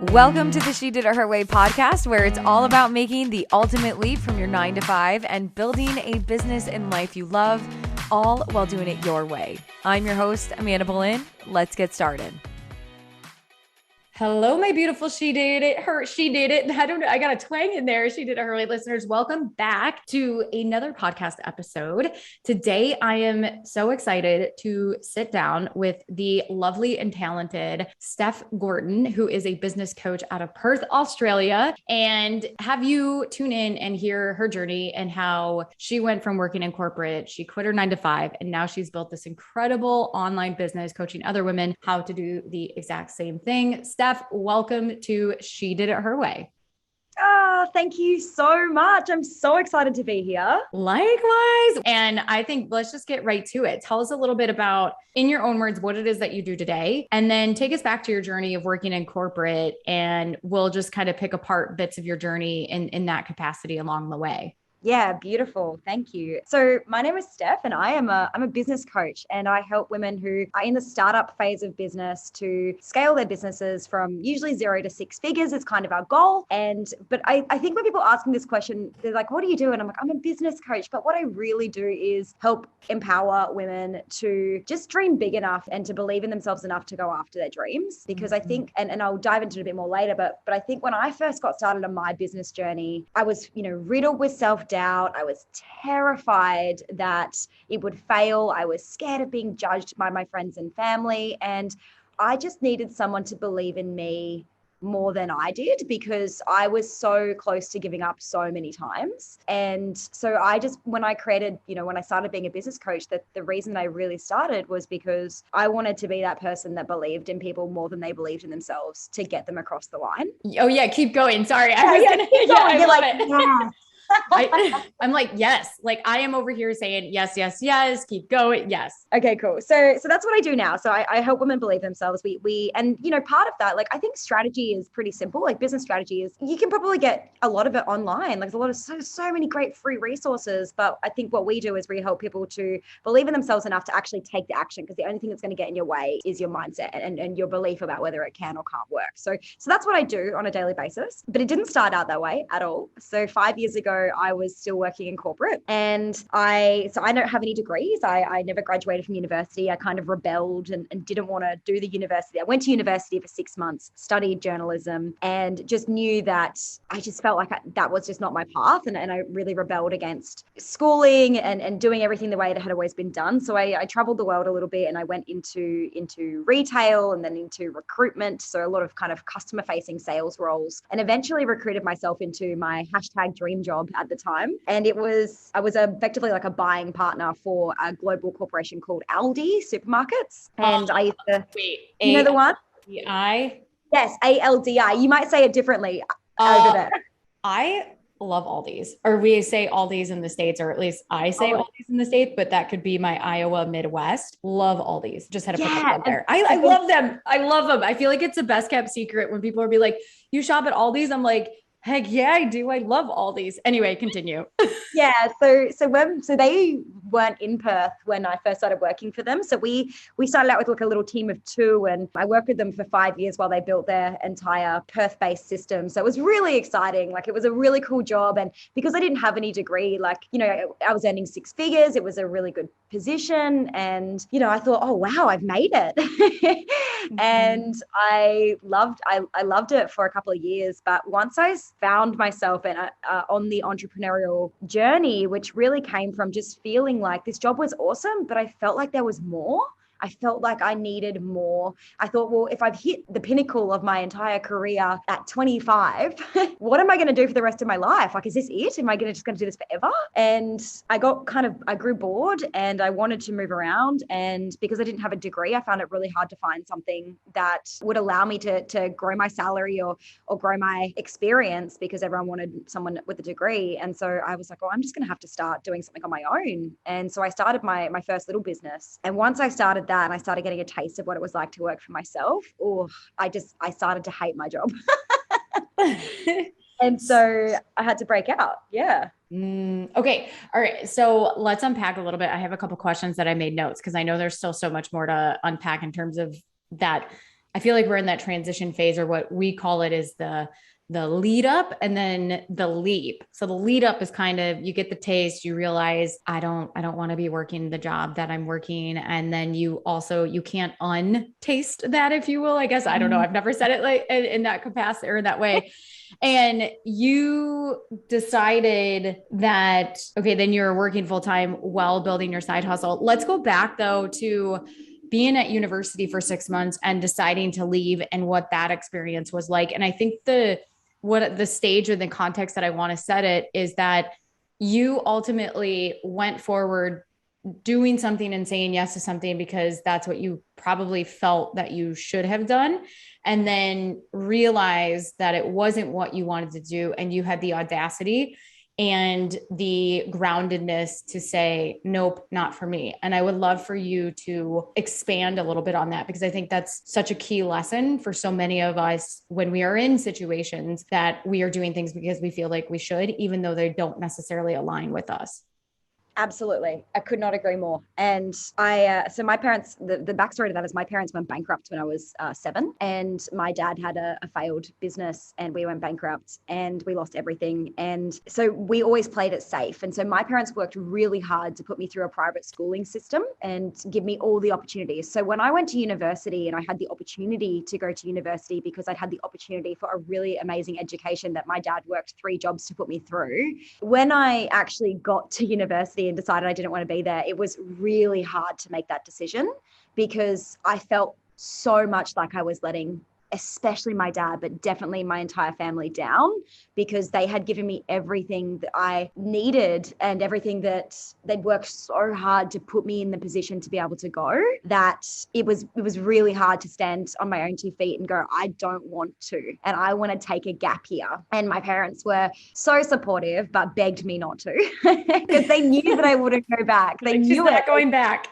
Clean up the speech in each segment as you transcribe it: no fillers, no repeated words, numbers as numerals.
Welcome to the She Did It Her Way podcast, where it's all about making the ultimate leap from your 9 to 5 and building a business and life you love, all while doing it your way. I'm your host, Amanda Boleyn. Let's get started. Hello, my beautiful She Did It I got a twang in there. She Did It Her Way listeners. Welcome back to another podcast episode. Today, I am so excited to sit down with the lovely and talented Steph Gorton, who is a business coach out of Perth, Australia, and have you tune in and hear her journey and how she went from working in corporate. She quit her 9 to 5, and now she's built this incredible online business coaching other women how to do the exact same thing. Steph, welcome to She Did It Her Way. Thank you so much. I'm so excited to be here. Likewise. And I think let's just get right to it. Tell us a little bit about, in your own words, what it is that you do today, and then take us back to your journey of working in corporate, and we'll just kind of pick apart bits of your journey in that capacity along the way. Yeah, beautiful. Thank you. So my name is Steph, and I'm a business coach, and I help women who are in the startup phase of business to scale their businesses from usually 0 to 6 figures. It's kind of our goal. But I think when people ask me this question, they're like, what do you do? And I'm like, I'm a business coach. But what I really do is help empower women to just dream big enough and to believe in themselves enough to go after their dreams. Because I think, and I'll dive into it a bit more later, but I think when I first got started on my business journey, I was, riddled with self-doubt. I was terrified that it would fail. I was scared of being judged by my friends and family. And I just needed someone to believe in me more than I did, because I was so close to giving up so many times. And so when I started being a business coach, that the reason I really started was because I wanted to be that person that believed in people more than they believed in themselves to get them across the line. Oh yeah. Keep going. Sorry. I love it. Yeah. I'm like, yes, like I am over here saying yes, yes, yes, keep going. Yes. Okay, cool. So that's what I do now. So I help women believe themselves. And part of that, like, I think strategy is pretty simple. Like, business strategy is, you can probably get a lot of it online. Like, there's a lot of so many great free resources. But I think what we do is we help people to believe in themselves enough to actually take the action, because the only thing that's going to get in your way is your mindset and your belief about whether it can or can't work. So that's what I do on a daily basis. But it didn't start out that way at all. So 5 years ago, I was still working in corporate, and I don't have any degrees. I never graduated from university. I kind of rebelled and didn't want to do the university. I went to university for 6 months, studied journalism, and just knew that I just felt like that was just not my path. And I really rebelled against schooling and doing everything the way it had always been done. So I traveled the world a little bit, and I went into retail and then into recruitment. So a lot of kind of customer facing sales roles, and eventually recruited myself into my #dream job at the time. And I was effectively like a buying partner for a global corporation called Aldi supermarkets. And I used to, you know the one? ALDI? Yes, ALDI. You might say it differently over there. I love Aldi's, or we say Aldi's in the States, or at least I say Aldi's in the States, but that could be my Iowa Midwest. Love Aldi's. Just had to put that there. I love them. I love them. I feel like it's the best kept secret when people are be like, you shop at Aldi's. I'm like, heck yeah, I do. I love Aldi's. Anyway, continue. Yeah. So they weren't in Perth when I first started working for them. So we started out with like a little team of 2, and I worked with them for 5 years while they built their entire Perth-based system. So it was really exciting. Like, it was a really cool job. And because I didn't have any degree, like, I was earning 6 figures. It was a really good position. And, I thought, oh, wow, I've made it. And I loved it for a couple of years. But once I found myself on the entrepreneurial journey, which really came from just feeling like this job was awesome, but I felt like there was more. I felt like I needed more. I thought, well, if I've hit the pinnacle of my entire career at 25, what am I going to do for the rest of my life? Like, is this it? Am I just going to do this forever? And I grew bored, and I wanted to move around. And because I didn't have a degree, I found it really hard to find something that would allow me to grow my salary or grow my experience, because everyone wanted someone with a degree. And so I was like, oh, I'm just going to have to start doing something on my own. And so I started my first little business. And once I started that, and I started getting a taste of what it was like to work for myself, I started to hate my job. And so I had to break out. Yeah. Okay. All right. So let's unpack a little bit. I have a couple questions that I made notes, because I know there's still so much more to unpack in terms of that I feel like we're in that transition phase, or what we call it is the lead up and then the leap. So the lead up is kind of, you get the taste, you realize I don't want to be working the job that I'm working. And then you can't untaste that, if you will, I guess. I don't know. I've never said it like in that capacity or in that way. And you decided that, okay, then you're working full time while building your side hustle. Let's go back though to being at university for 6 months and deciding to leave and what that experience was like. And I think what the stage or the context that I want to set it is that you ultimately went forward doing something and saying yes to something because that's what you probably felt that you should have done, and then realized that it wasn't what you wanted to do. And you had the audacity and the groundedness to say, nope, not for me. And I would love for you to expand a little bit on that, because I think that's such a key lesson for so many of us when we are in situations that we are doing things because we feel like we should, even though they don't necessarily align with us. Absolutely. I could not agree more. And so my parents, the backstory to that is my parents went bankrupt when I was 7, and my dad had a failed business and we went bankrupt and we lost everything. And so we always played it safe. And so my parents worked really hard to put me through a private schooling system and give me all the opportunities. So when I went to university and I had the opportunity to go to university because I'd had the opportunity for a really amazing education that my dad worked 3 jobs to put me through, when I actually got to university and decided I didn't want to be there, it was really hard to make that decision because I felt so much like I was letting especially my dad, but definitely my entire family down, because they had given me everything that I needed and everything that they'd worked so hard to put me in the position to be able to go, that it was really hard to stand on my own 2 feet and go, I don't want to, and I want to take a gap here. And my parents were so supportive, but begged me not to because they knew that I wouldn't go back. They knew she's not going back.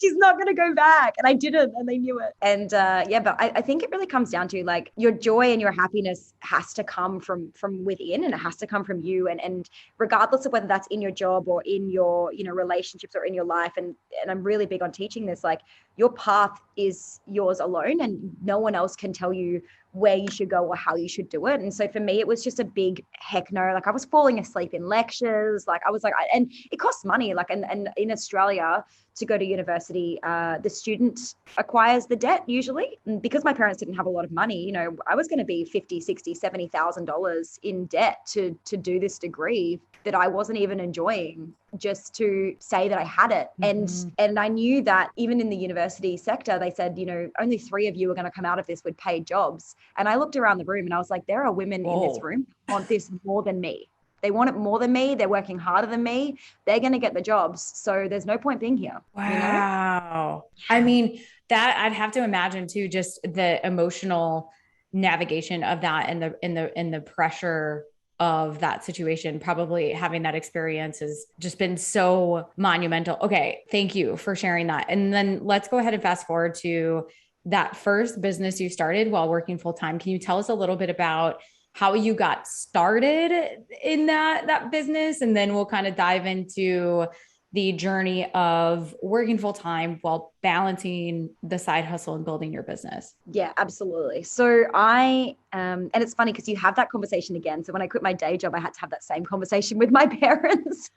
She's not going to go back. And I didn't, and they knew it. And but I think it really comes down to like your joy and your happiness has to come from within, and it has to come from you. And regardless of whether that's in your job or in your, relationships or in your life. And I'm really big on teaching this, like your path is yours alone and no one else can tell you where you should go or how you should do it. And so for me, it was just a big heck no. Like I was falling asleep in lectures. Like I was like, and it costs money. Like, and in Australia to go to university, the student acquires the debt usually. And because my parents didn't have a lot of money, I was going to be $50,000, $60,000, $70,000 in debt to do this degree that I wasn't even enjoying, just to say that I had it. Mm-hmm. And I knew that even in the university sector, they said, only 3 of you are going to come out of this with paid jobs. And I looked around the room and I was like, there are women in this room who want this more than me. They want it more than me. They're working harder than me. They're going to get the jobs. So there's no point being here. Wow. I mean, that I'd have to imagine too, just the emotional navigation of that and the pressure of that situation. Probably having that experience has just been so monumental. Okay. Thank you for sharing that. And then let's go ahead and fast forward to that first business you started while working full time. Can you tell us a little bit about how you got started in that business? And then we'll kind of dive into the journey of working full time while balancing the side hustle and building your business. Yeah, absolutely. So and it's funny because you have that conversation again. So when I quit my day job, I had to have that same conversation with my parents.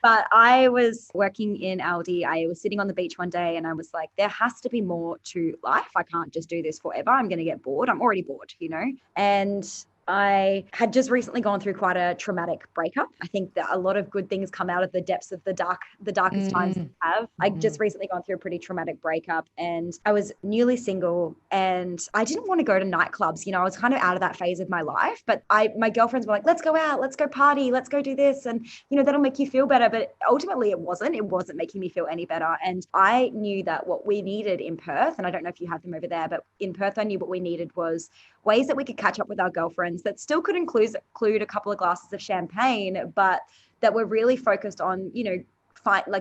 But I was working in Aldi. I was sitting on the beach one day and I was like, there has to be more to life. I can't just do this forever. I'm going to get bored. I'm already bored, And I had just recently gone through quite a traumatic breakup. I think that a lot of good things come out of the depths of the darkest times we have. I just recently gone through a pretty traumatic breakup, and I was newly single, and I didn't want to go to nightclubs. I was kind of out of that phase of my life, but my girlfriends were like, let's go out, let's go party, let's go do this. And, that'll make you feel better. But ultimately it wasn't making me feel any better. And I knew that what we needed in Perth, and I don't know if you have them over there, but in Perth, I knew what we needed was ways that we could catch up with our girlfriends that still could include a couple of glasses of champagne, but that were really focused on,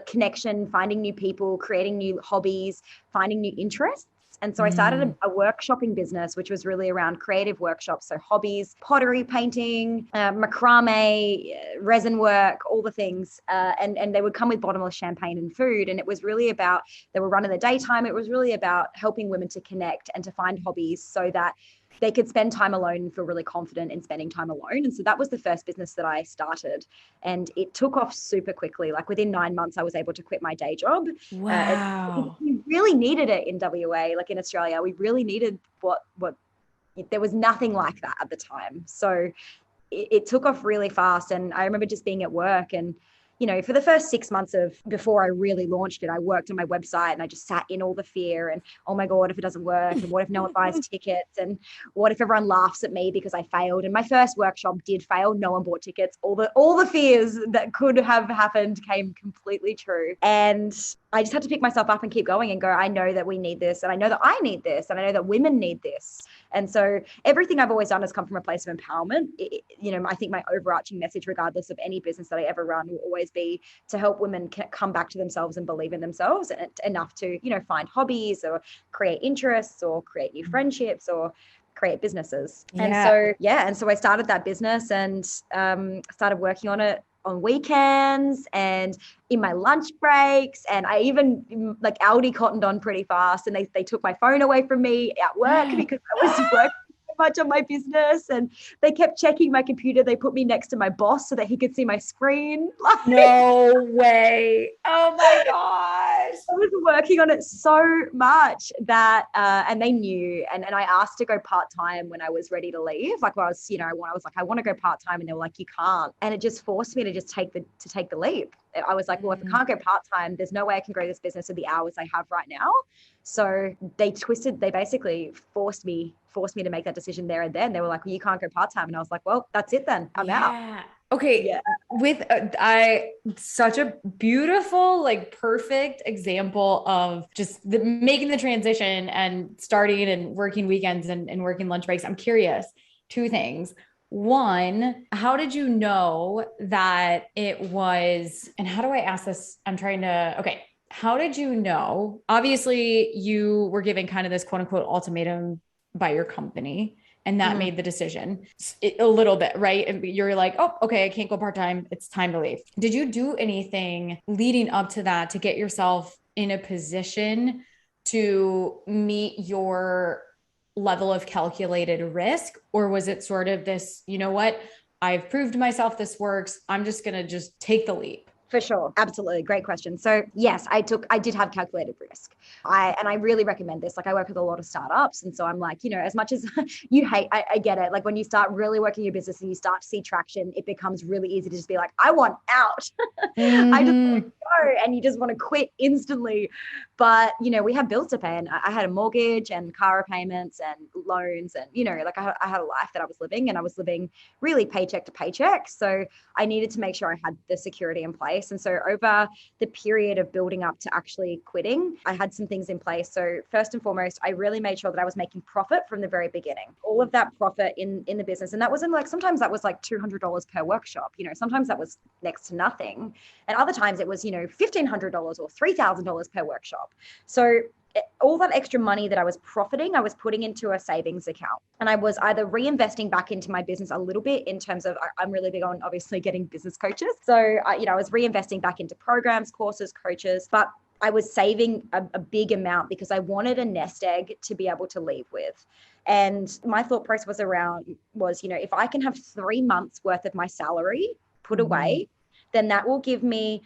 connection, finding new people, creating new hobbies, finding new interests. And so I started a workshopping business, which was really around creative workshops. So hobbies, pottery, painting, macrame, resin work, all the things. And they would come with bottomless champagne and food. And it was really about, they were run in the daytime. It was really about helping women to connect and to find hobbies so that they could spend time alone and feel really confident in spending time alone. And so that was the first business that I started. And it took off super quickly. Like within 9 months, I was able to quit my day job. Wow. We really needed it in WA, like in Australia. We really needed what there was nothing like that at the time. So it took off really fast. And I remember just being at work and, you know, for the first 6 months before I really launched it, I worked on my website and I just sat in all the fear and, oh my God, if it doesn't work, and what if no one buys tickets, and what if everyone laughs at me because I failed? And my first workshop did fail. No one bought tickets. All the fears that could have happened came completely true. And I just had to pick myself up and keep going and go, I know that we need this. And I know that I need this. And I know that women need this. And so everything I've always done has come from a place of empowerment. I think my overarching message, regardless of any business that I ever run, will always be to help women come back to themselves and believe in themselves enough to, find hobbies or create interests or create new friendships or create businesses. Yeah. And so I started that business and started working on it on weekends and in my lunch breaks. And I even like Aldi cottoned on pretty fast, and they took my phone away from me at work because I was working so much on my business, and they kept checking my computer. They put me next to my boss so that he could see my screen. No way. Oh my gosh. I was working on it so much that, and they knew, and I asked to go part-time when I was ready to leave. Like I was like, I want to go part-time. And they were like, you can't. And it just forced me to just take the leap. I was like, well, if I can't go part-time, there's no way I can grow this business with the hours I have right now. So they basically forced me to make that decision there and then. They were like, well, you can't go part-time. And I was like, well, that's it then. I'm out. Okay. Yeah. With such a beautiful, like perfect example of just making the transition and starting and working weekends and working lunch breaks. I'm curious, 2 things. One, how did you know that it was, and how do I ask this? How did you know? Obviously you were given kind of this quote unquote ultimatum by your company, and that made the decision a little bit, right? And you're like, oh, okay, I can't go part-time. It's time to leave. Did you do anything leading up to that to get yourself in a position to meet your level of calculated risk? Or was it sort of this, you know what, I've proved to myself this works, I'm just going to just take the leap? For sure. Absolutely. Great question. So yes, I did have calculated risk. I really recommend this. Like I work with a lot of startups. And so I'm like, as much as I get it. Like when you start really working your business and you start to see traction, it becomes really easy to just be like, I want out. I just want to go, and you just want to quit instantly. But, we have bills to pay, and I had a mortgage and car payments and loans, and, like I had a life that I was living, and I was living really paycheck to paycheck. So I needed to make sure I had the security in place. And so over the period of building up to actually quitting, I had some things in place. So first and foremost, I really made sure that I was making profit from the very beginning. All of that profit in the business. And that wasn't like, sometimes that was like $200 per workshop. Sometimes that was next to nothing. And other times it was, $1,500 or $3,000 per workshop. So all that extra money that I was profiting, I was putting into a savings account, and I was either reinvesting back into my business a little bit in terms of, I'm really big on obviously getting business coaches. So, I was reinvesting back into programs, courses, coaches, but I was saving a big amount because I wanted a nest egg to be able to leave with. And my thought process was, if I can have 3 months worth of my salary put away, then that will give me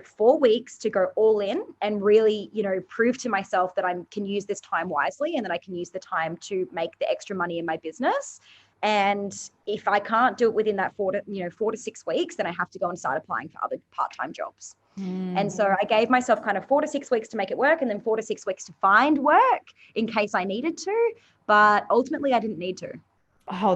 4 weeks to go all in and really, prove to myself that I can use this time wisely, and that I can use the time to make the extra money in my business. And if I can't do it within that 4 to 6 weeks, then I have to go and start applying for other part-time jobs. And so I gave myself kind of 4 to 6 weeks to make it work, and then 4 to 6 weeks to find work in case I needed to. But ultimately I didn't need to. Oh,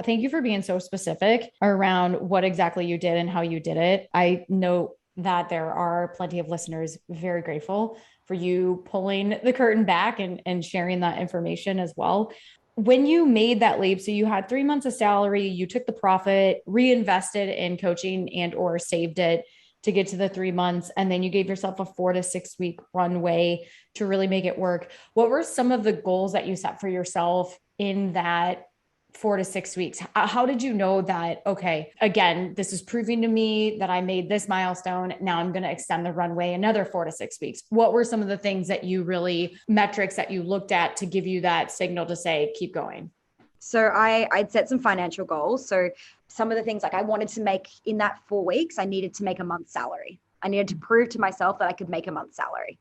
thank you for being so specific around what exactly you did and how you did it. I know that there are plenty of listeners very grateful for you pulling the curtain back and sharing that information as well. When you made that leap, so you had 3 months of salary, you took the profit, reinvested in coaching and or saved it. to get to the 3 months. And then you gave yourself a 4 to 6 week runway to really make it work. What were some of the goals that you set for yourself in that 4 to 6 weeks? How did you know that, okay, again, this is proving to me that I made this milestone. Now I'm going to extend the runway another 4 to 6 weeks. What were some of the things that you really, metrics that you looked at to give you that signal to say, keep going? So I'd set some financial goals. So some of the things like I wanted to make in that 4 weeks, I needed to make a month's salary. I needed to prove to myself that I could make a month's salary.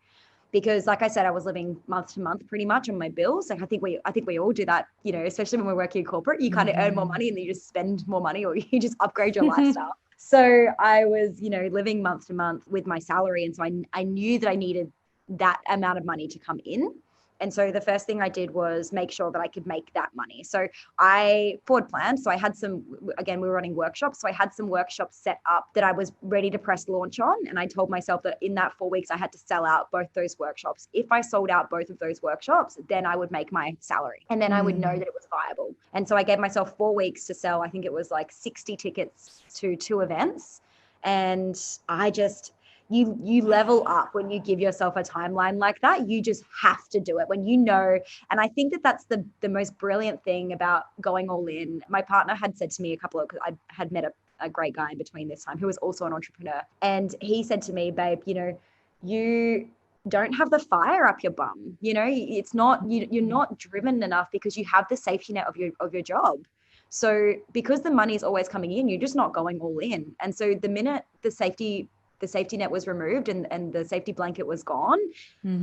Because like I said, I was living month to month pretty much on my bills. Like I think we all do that, you know, especially when we're working corporate, you kind of earn more money and then you just spend more money or you just upgrade your lifestyle. So I was, you know, living month to month with my salary. And so I knew that I needed that amount of money to come in. And so the first thing I did was make sure that I could make that money. So I forward planned. So I had again, we were running workshops. So I had some workshops set up that I was ready to press launch on. And I told myself that in that 4 weeks, I had to sell out both those workshops. If I sold out both of those workshops, then I would make my salary and then I would know that it was viable. And so I gave myself 4 weeks to sell. I think it was like 60 tickets to 2 events. And I just, you level up when you give yourself a timeline like that. You just have to do it when you know. And I think that that's the most brilliant thing about going all in. My partner had said to me because I had met a great guy in between this time who was also an entrepreneur. And he said to me, babe, you know, you don't have the fire up your bum. You know, it's not, you're not driven enough because you have the safety net of your job. So because the money is always coming in, you're just not going all in. And so the minute the safety net was removed and the safety blanket was gone,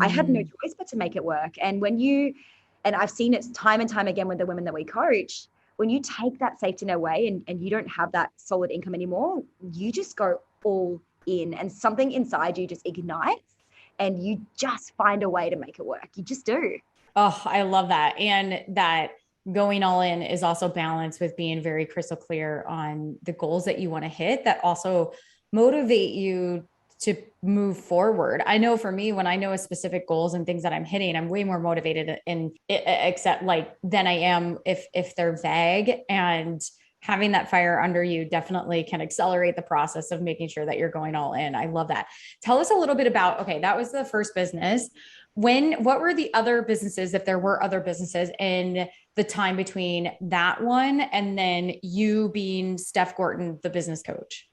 I had no choice but to make it work. And and I've seen it time and time again with the women that we coach, when you take that safety net away and you don't have that solid income anymore, you just go all in and something inside you just ignites and you just find a way to make it work. You just do. Oh, I love that. And that going all in is also balanced with being very crystal clear on the goals that you want to hit that also motivate you to move forward. I know for me, when I know a specific goals and things that I'm hitting, I'm way more motivated except like than I am if they're vague, and having that fire under you definitely can accelerate the process of making sure that you're going all in. I love that. Tell us a little bit about, okay, that was the first business. What were the other businesses, if there were other businesses in the time between that one and then you being Steph Gorton, the business coach?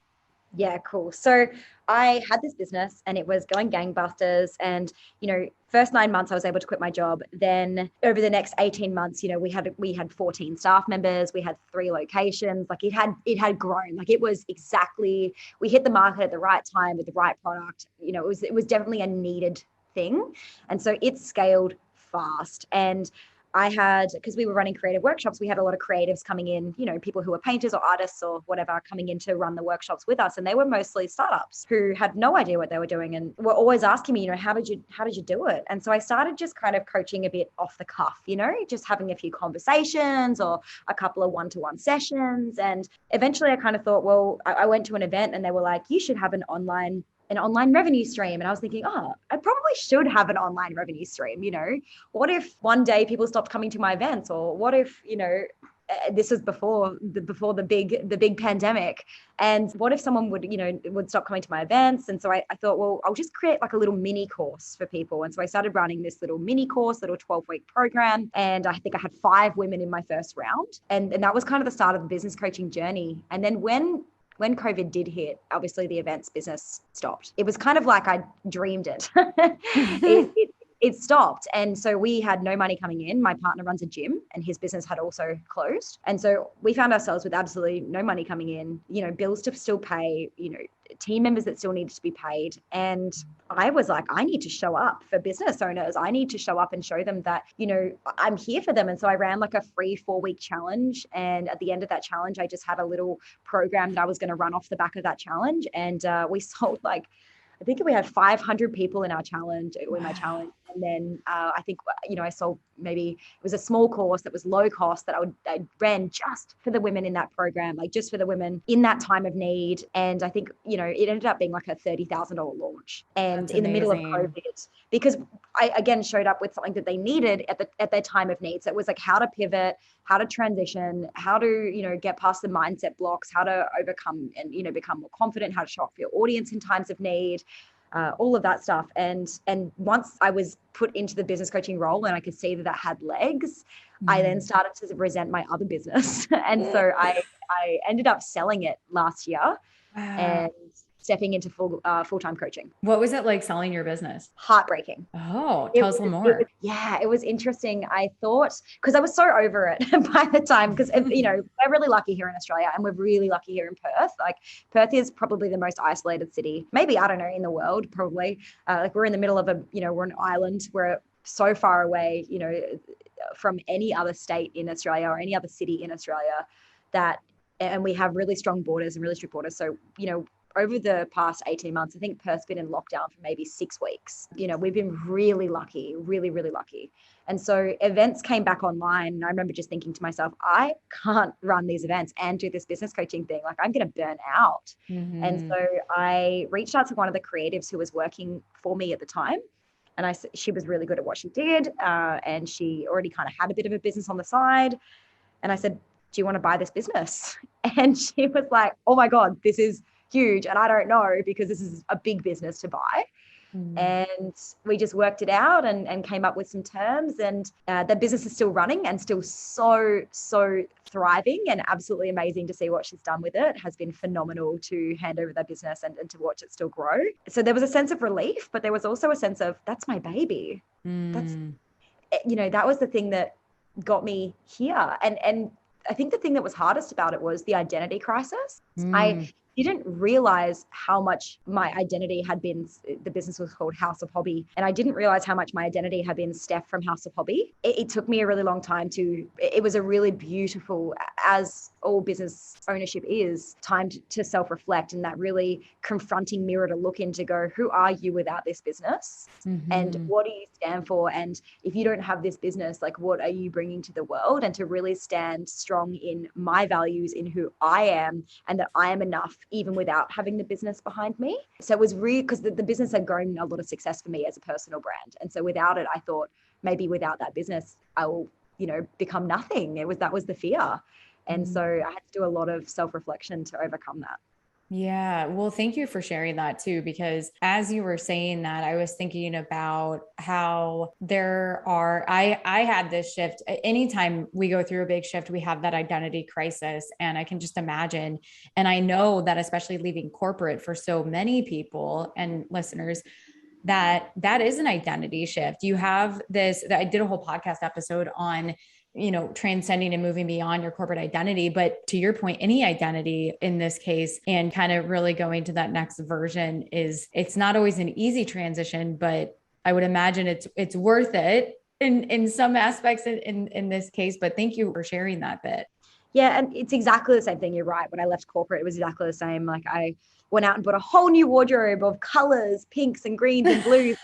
Yeah, cool. So I had this business and it was going gangbusters. And, you know, first 9 months I was able to quit my job. Then over the next 18 months, you know, we had 14 staff members, we had 3 locations. Like it had grown. Like it was exactly, we hit the market at the right time with the right product. You know, it was definitely a needed thing. And so it scaled fast. And because we were running creative workshops, we had a lot of creatives coming in, you know, people who are painters or artists or whatever coming in to run the workshops with us. And they were mostly startups who had no idea what they were doing and were always asking me, you know, how did you do it? And so I started just kind of coaching a bit off the cuff, you know, just having a few conversations or a couple of one-to-one sessions. And eventually I kind of thought, well, I went to an event and they were like, you should have an online revenue stream. And I was thinking, oh, I probably should have an online revenue stream. You know, what if one day people stopped coming to my events? Or what if, you know, this was before the big pandemic. And what if someone would stop coming to my events? And so I thought, well, I'll just create like a little mini course for people. And so I started running this little mini course, little 12-week program. And I think I had 5 women in my first round. And that was kind of the start of the business coaching journey. And then when COVID did hit, obviously the events business stopped. It was kind of like I dreamed it. It stopped. And so we had no money coming in. My partner runs a gym and his business had also closed. And so we found ourselves with absolutely no money coming in, you know, bills to still pay, you know, team members that still needed to be paid. And I was like, I need to show up for business owners. I need to show up and show them that, you know, I'm here for them. And so I ran like a free 4-week challenge. And at the end of that challenge, I just had a little program that I was going to run off the back of that challenge. And we sold like, I think we had 500 people in our challenge, in my challenge. And then I think, I sold, maybe it was a small course that was low cost that I ran just for the women in that program, like just for the women in that time of need. And I think, it ended up being like a $30,000 launch. And in the middle of COVID, because I again showed up with something that they needed at their time of need. So it was like how to pivot, how to transition, how to, get past the mindset blocks, how to overcome and, become more confident, how to show up for your audience in times of need. All of that stuff. And once I was put into the business coaching role and I could see that had legs, I then started to resent my other business. And so I ended up selling it last year and stepping into full-time coaching. What was it like selling your business? Heartbreaking. Oh, tell us a little more. It was interesting. I thought, because I was so over it by the time, because, we're really lucky here in Australia and we're really lucky here in Perth. Like Perth is probably the most isolated city, maybe, I don't know, in the world, probably. Like we're in the middle of we're an island. We're so far away, from any other state in Australia or any other city in Australia and we have really strong borders and really strict borders. So, over the past 18 months, I think Perth's been in lockdown for maybe 6 weeks. We've been really lucky, really, really lucky. And so events came back online. And I remember just thinking to myself, I can't run these events and do this business coaching thing. Like I'm going to burn out. Mm-hmm. And so I reached out to one of the creatives who was working for me at the time. And she was really good at what she did. And she already kind of had a bit of a business on the side. And I said, do you want to buy this business? And she was like, oh my God, this is huge. And I don't know, because this is a big business to buy. And we just worked it out and came up with some terms, and the business is still running and still so thriving, and absolutely amazing to see what she's done with it. Has been phenomenal to hand over that business and to watch it still grow. So there was a sense of relief, but there was also a sense of, that's my baby. That's, that was the thing that got me here. And I think the thing that was hardest about it was the identity crisis. I didn't realize how much my identity had been, the business was called House of Hobby. And I didn't realize how much my identity had been Steph from House of Hobby. It took me a really long time it was a really beautiful, as all business ownership is, time to self-reflect, and that really confronting mirror to look in to go, who are you without this business? Mm-hmm. And what do you stand for? And if you don't have this business, like what are you bringing to the world? And to really stand strong in my values, in who I am, and that I am enough even without having the business behind me. So it was really, because the business had grown a lot of success for me as a personal brand. And so without it, I thought maybe without that business, I will, become nothing. That was the fear. And so I had to do a lot of self-reflection to overcome that. Yeah. Well, thank you for sharing that too, because as you were saying that, I was thinking about how I had this shift. Anytime we go through a big shift, we have that identity crisis. And I can just imagine, and I know that especially leaving corporate for so many people and listeners, that is an identity shift. You have this, I did a whole podcast episode on transcending and moving beyond your corporate identity. But to your point, any identity in this case, and kind of really going to that next version it's not always an easy transition, but I would imagine it's worth it in some aspects in this case. But thank you for sharing that bit. Yeah. And it's exactly the same thing. You're right. When I left corporate, it was exactly the same. Like I went out and bought a whole new wardrobe of colors, pinks and greens and blues.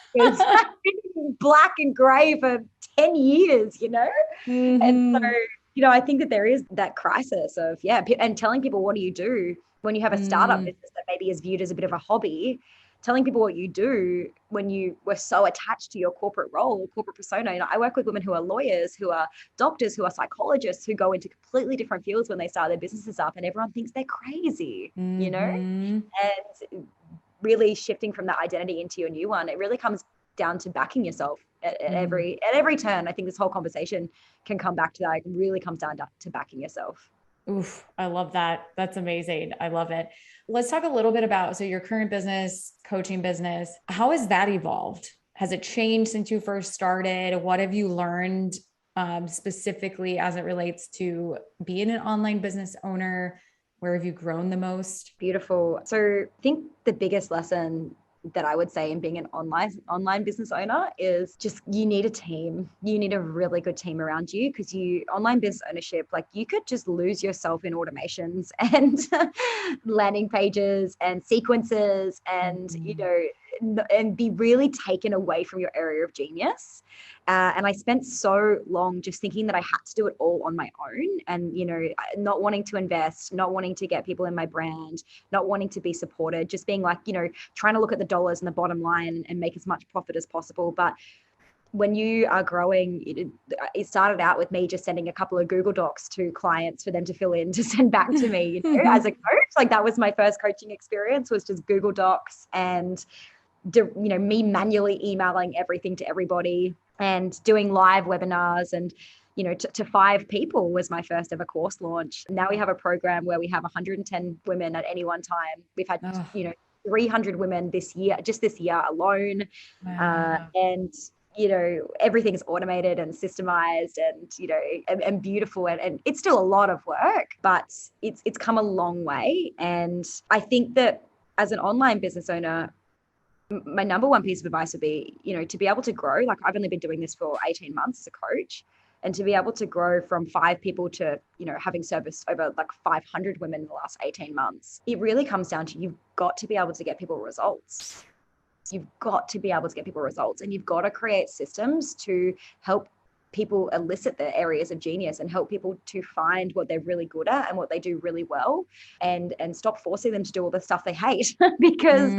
Black and gray for 10 years, Mm-hmm. And so, I think that there is that crisis of, and telling people, what do you do when you have a startup business that maybe is viewed as a bit of a hobby? Telling people what you do when you were so attached to your corporate role, corporate persona. I work with women who are lawyers, who are doctors, who are psychologists, who go into completely different fields when they start their businesses up, and everyone thinks they're crazy, and really shifting from that identity into your new one. It really comes down to backing yourself at every turn. I think this whole conversation can come back to that. It really comes down to backing yourself. Oof, I love that. That's amazing. I love it. Let's talk a little bit about, your current business, coaching business. How has that evolved? Has it changed since you first started? What have you learned specifically as it relates to being an online business owner? Where have you grown the most? Beautiful. So I think the biggest lesson that I would say in being an online business owner is just, you need a team. You need a really good team around you, because online business ownership, like you could just lose yourself in automations and landing pages and sequences and, and be really taken away from your area of genius. And I spent so long just thinking that I had to do it all on my own, and, not wanting to invest, not wanting to get people in my brand, not wanting to be supported, just being like, trying to look at the dollars and the bottom line and make as much profit as possible. But when you are growing, it started out with me just sending a couple of Google Docs to clients for them to fill in to send back to me, as a coach. Like, that was my first coaching experience, was just Google Docs and, me manually emailing everything to everybody and doing live webinars. And, to 5 people was my first ever course launch. Now we have a program where we have 110 women at any one time. We've had, 300 women this year, just this year alone. Wow. And everything's automated and systemized and beautiful. And it's still a lot of work, but it's come a long way. And I think that as an online business owner, my number one piece of advice would be, to be able to grow. Like, I've only been doing this for 18 months as a coach, and to be able to grow from 5 people to, having serviced over like 500 women in the last 18 months, it really comes down to, you've got to be able to get people results. You've got to be able to get people results, and you've got to create systems to help people elicit their areas of genius and help people to find what they're really good at and what they do really well, and stop forcing them to do all the stuff they hate because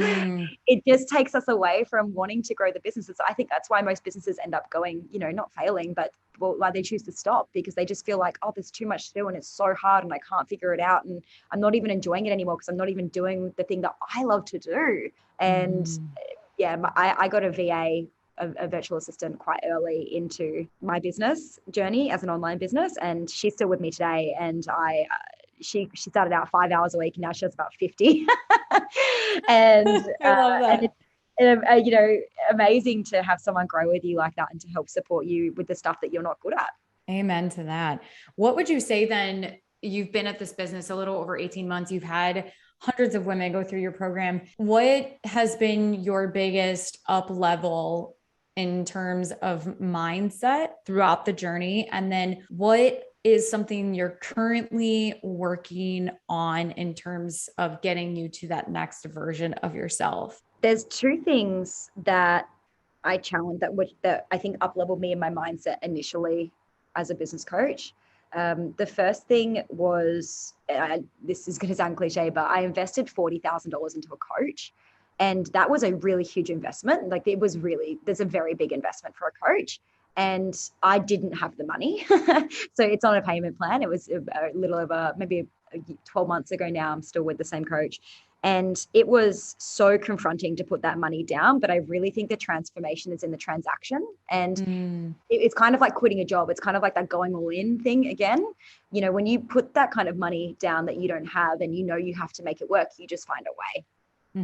it just takes us away from wanting to grow the businesses. I think that's why most businesses end up going, not failing, but why they choose to stop, because they just feel like, oh, there's too much to do and it's so hard and I can't figure it out, and I'm not even enjoying it anymore because I'm not even doing the thing that I love to do. And I got a VA, a virtual assistant, quite early into my business journey as an online business, and she's still with me today. And she started out 5 hours a week, and now she does about 50. And I love that. And amazing to have someone grow with you like that and to help support you with the stuff that you're not good at. Amen to that. What would you say then? You've been at this business a little over 18 months. You've had hundreds of women go through your program. What has been your biggest up level in terms of mindset throughout the journey? And then what is something you're currently working on in terms of getting you to that next version of yourself? There's 2 things that I challenged that I think up leveled me in my mindset initially as a business coach. The first thing was, this is going to sound cliche, but I invested $40,000 into a coach. And that was a really huge investment. Like, there's a very big investment for a coach. And I didn't have the money. So it's on a payment plan. It was a little over maybe 12 months ago now. I'm still with the same coach. And it was so confronting to put that money down. But I really think the transformation is in the transaction. And it's kind of like quitting a job. It's kind of like that going all in thing again. When you put that kind of money down that you don't have, and you have to make it work, you just find a way.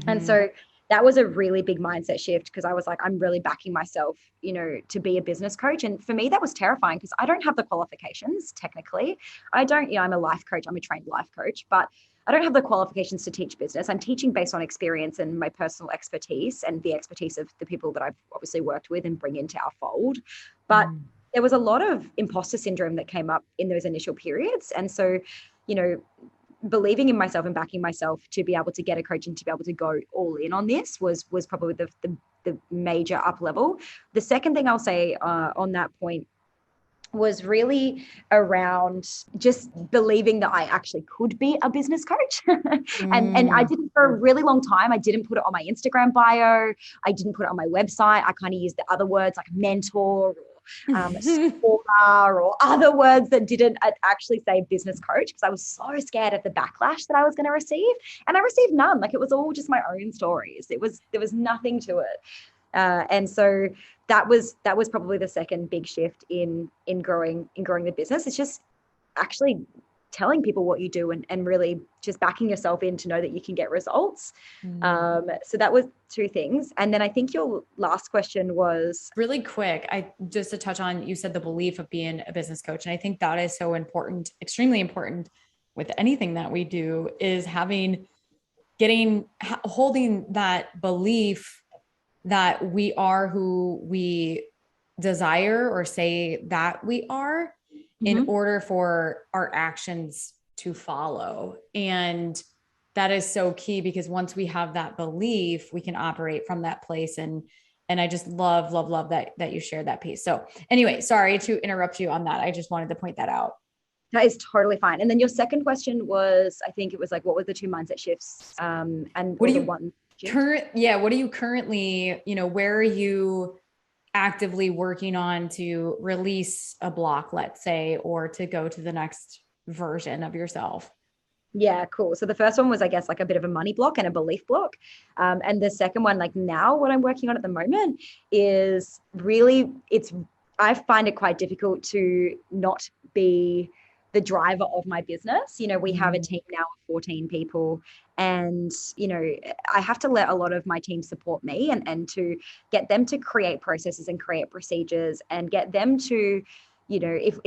And so that was a really big mindset shift, because I was like, I'm really backing myself, to be a business coach. And for me, that was terrifying, because I don't have the qualifications technically. I don't, I'm a life coach. I'm a trained life coach, but I don't have the qualifications to teach business. I'm teaching based on experience and my personal expertise and the expertise of the people that I've obviously worked with and bring into our fold. But there was a lot of imposter syndrome that came up in those initial periods. And so, believing in myself and backing myself to be able to get a coach and to be able to go all in on this was probably the major up level. The second thing I'll say on that point was really around just believing that I actually could be a business coach. And I didn't, for a really long time, I didn't put it on my Instagram bio. I didn't put it on my website. I kind of used the other words like mentor or supporter or other words that didn't actually say business coach, because I was so scared of the backlash that I was going to receive. And I received none. Like, it was all just my own stories. There was nothing to it. And so that was probably the second big shift in growing the business. It's just actually telling people what you do and really just backing yourself in to know that you can get results. So that was 2 things. And then I think your last question was really quick. Just to touch on, you said the belief of being a business coach. And I think that is so important, extremely important with anything that we do, is holding that belief that we are who we desire or say that we are, in order for our actions to follow. And That is so key, because once we have that belief, we can operate from that place. And I just love that you shared that piece. So anyway, sorry to interrupt you on that. I just wanted to point that out. That is totally fine. And then your second question was, I think it was like, what were the 2 mindset shifts? And what do you one what are you currently, where are you actively working on to release a block, let's say, or to go to the next version of yourself? Yeah, cool. So the first one was, I guess, like a bit of a money block and a belief block. And the second one, like now what I'm working on at the moment is really, I find it quite difficult to not be the driver of my business. We have a team now of 14 people, and, I have to let a lot of my team support me and to get them to create processes and create procedures and get them to, if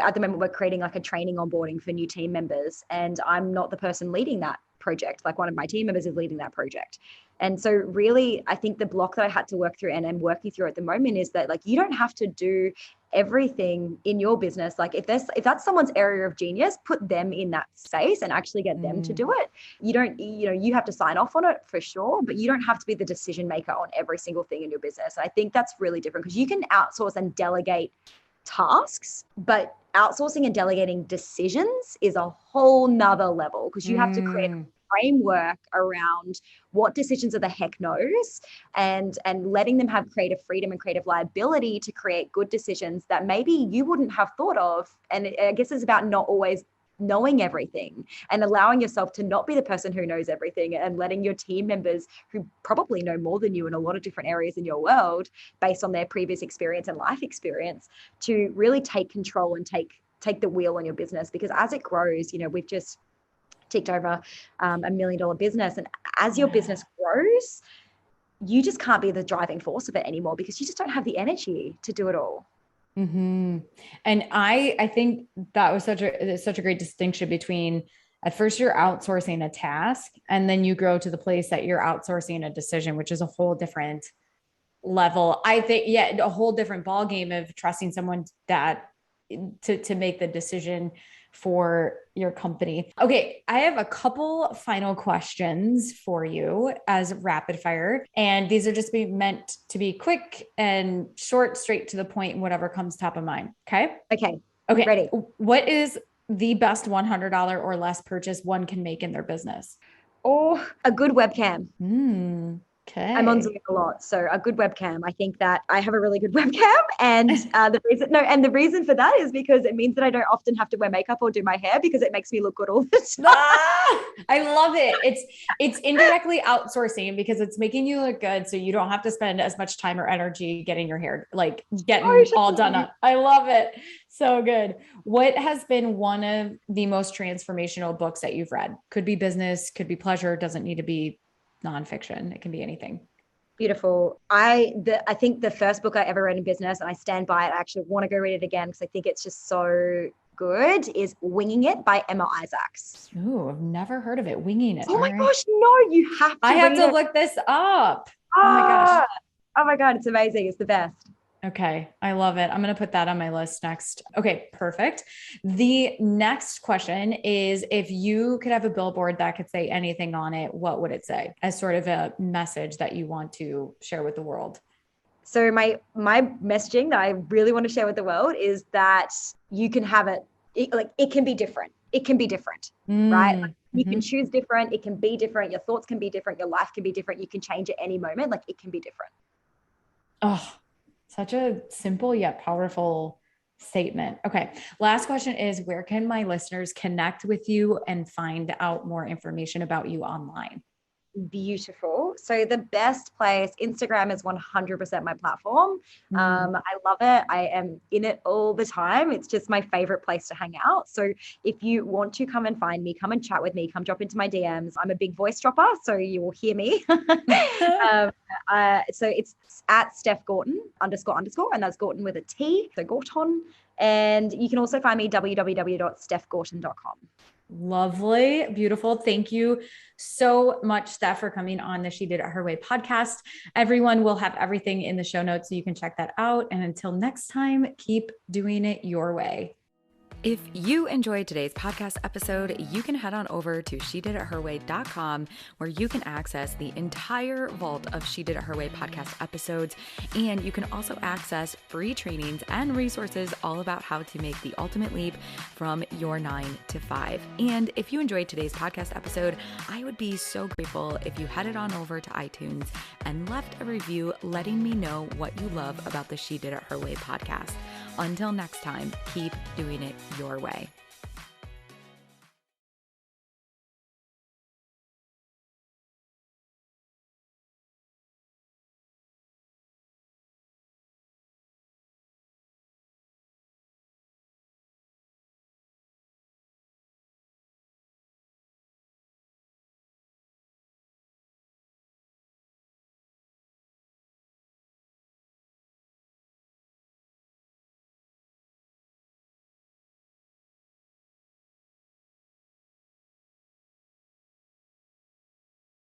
at the moment we're creating like a training onboarding for new team members, and I'm not the person leading that project, like one of my team members is leading that project. And so really, I think the block that I had to work through and I'm working through at the moment is that, like, you don't have to do everything in your business. Like if that's someone's area of genius, put them in that space and actually get them to do it. You don't, you have to sign off on it for sure, but you don't have to be the decision maker on every single thing in your business. And I think that's really different, because you can outsource and delegate tasks, but outsourcing and delegating decisions is a whole nother level, because you have to create a framework around what decisions are the heck no's, and letting them have creative freedom and creative liability to create good decisions that maybe you wouldn't have thought of. And I guess it's about not always knowing everything and allowing yourself to not be the person who knows everything, and letting your team members, who probably know more than you in a lot of different areas in your world based on their previous experience and life experience, to really take control and take the wheel on your business. Because as it grows, we've just ticked over $1 million business, and as your business grows, you just can't be the driving force of it anymore, because you just don't have the energy to do it all. Mm-hmm. And I think that was such a great distinction between, at first you're outsourcing a task, and then you grow to the place that you're outsourcing a decision, which is a whole different level. I think, a whole different ballgame of trusting someone that to make the decision for your company. Okay, I have a couple final questions for you as rapid fire. And these are just meant to be quick and short, straight to the point, whatever comes top of mind. Okay? Okay. Ready. What is the best $100 or less purchase one can make in their business? Or a good webcam. Okay. I'm on Zoom a lot, so a good webcam. I think that I have a really good webcam, and the reason for that is because it means that I don't often have to wear makeup or do my hair, because it makes me look good all the time. I love it. It's indirectly outsourcing, because it's making you look good, so you don't have to spend as much time or energy getting your hair, like getting all done up. I love it. So good. What has been one of the most transformational books that you've read? Could be business, could be pleasure, doesn't need to be nonfiction. It can be anything. Beautiful. I think the first book I ever read in business, and I stand by it, I actually want to go read it again because I think it's just so good, is Winging It by Emma Isaacs. Ooh, I've never heard of it. Winging It. Oh my gosh, no, you have to. I have to look this up. Oh my gosh. Oh my God, it's amazing. It's the best. Okay. I love it. I'm going to put that on my list next. Okay. Perfect. The next question is, if you could have a billboard that could say anything on it, what would it say as sort of a message that you want to share with the world? So my messaging that I really want to share with the world is that you can have it can be different. It can be different, right? Like you can choose different. It can be different. Your thoughts can be different. Your life can be different. You can change at any moment. Like it can be different. Oh, such a simple yet powerful statement. Okay. Last question is, where can my listeners connect with you and find out more information about you online? Beautiful. So the best place, Instagram is 100% my platform. I love it. I am in it all the time. It's just my favorite place to hang out. So if you want to come and find me, come and chat with me, come drop into my DMs. I'm a big voice dropper, so you will hear me. So it's at Steph Gorton __, and that's Gorton with a T, so Gorton. And you can also find me www.stephgorton.com. Lovely. Beautiful. Thank you so much, Steph, for coming on the She Did It Her Way podcast. Everyone will have everything in the show notes, so you can check that out. And until next time, keep doing it your way. If you enjoyed today's podcast episode, you can head on over to shediditherway.com where you can access the entire vault of She Did It Her Way podcast episodes. And you can also access free trainings and resources all about how to make the ultimate leap from your 9 to 5. And if you enjoyed today's podcast episode, I would be so grateful if you headed on over to iTunes and left a review letting me know what you love about the She Did It Her Way podcast. Until next time, keep doing it your way.